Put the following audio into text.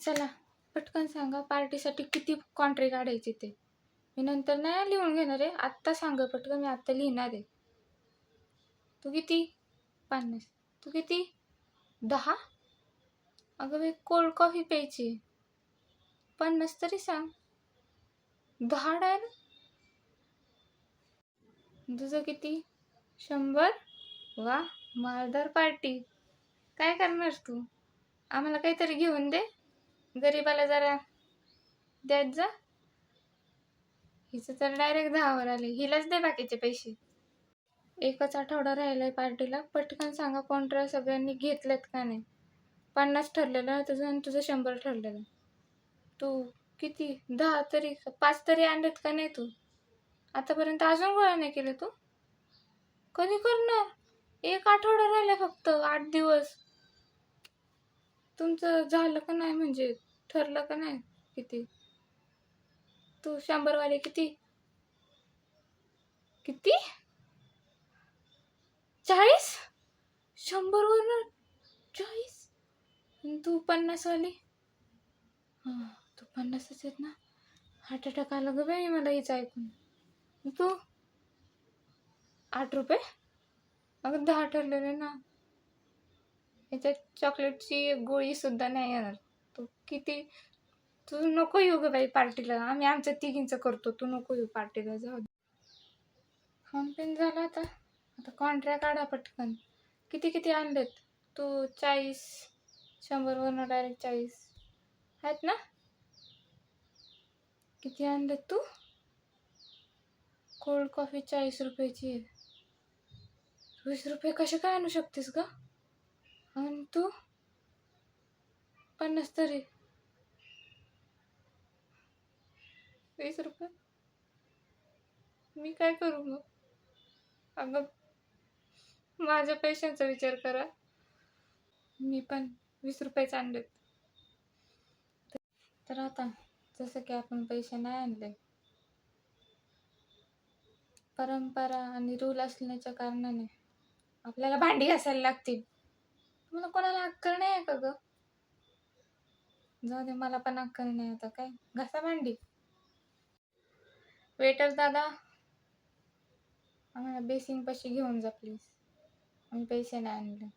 चला पटकन सांगा, पार्टीसाठी किती कॉन्ट्री काढायची ते. मी नंतर नाही लिहून घेणार आहे, आत्ता सांगा पटकन, मी आत्ता लिहिणार आहे. तू किती? 50. तू किती? 10. अगं बाई कोल्ड कॉफी प्यायची, 50 तरी सांग. 10 डायरेक्ट. तुझं किती? 100. वा, मालदार पार्टी. काय करणार तू? आम्हाला काहीतरी घेऊन दे, गरीबाला जरा द्यात जा. हिचं तर डायरेक्ट 10वर आले, हिलाच दे बाकीचे पैसे. एकच आठवडा राहिलाय पार्टीला, पटकन सांगा कॉन्ट्रा सगळ्यांनी घेतलेत का नाही. 50 ठरलेलं तुझं आणि तुझं 100 ठरलेलं. तू किती? 10 तरी, 5 तरी आणलेत का नाही तू? आतापर्यंत अजून गोळा नाही केले तू? कधी करणार? एक आठवडा राहिला फक्त, 8 दिवस. तुमचं झालं का नाही, म्हणजे ठरलं का नाही किती? तू 100 वाले किती? किती? 40? 100 वरनं 40? तू 50 वाली? हां, तू 50च आहेत ना. हार्ट अटॅक आला ग बाई मला हिचं ऐकून. तू 8 रुपये? अगं 10 ठरलेले ना. याच्यात चॉकलेटची गोळी सुद्धा नाही येणार. तू किती? तू नको येऊ ग बाई पार्टीला, आम्ही आमच्या तिघींचं करतो, तू नको येऊ पार्टीला. जाऊ दे. खाऊन पिऊन झालं आता. आता कॉन्ट्रॅक्ट काढा पटकन. किती किती आणलेत? तू 40, 100 वरनं डायरेक्ट 40 आहेत ना. किती आणलेत तू? कोल्ड कॉफी 40 रुपयाची आहे. 20 रुपये कसे काय आणू शकतेस ग? आणि तू 50 तरी. 20 रुपये. मी काय करू मग? अगं माझ्या पैशांचा विचार करा. मी पण 20 रुपयेच आणलेत. तर आता जसं की आपण पैसे नाही आणले, परंपरा आणि रूल असण्याच्या कारणाने आपल्याला भांडी घासायला लागतील. तुम्हाला कोणाला अक्कल नाही आहे का ग? जाऊ दे, मला पण अक्कल नाही. आता काय, घासा भांडी. वेटर दादा, आम्हाला बेसिंग पाशी घेऊन जा प्लीज, आम्ही पैसे नाही आणले.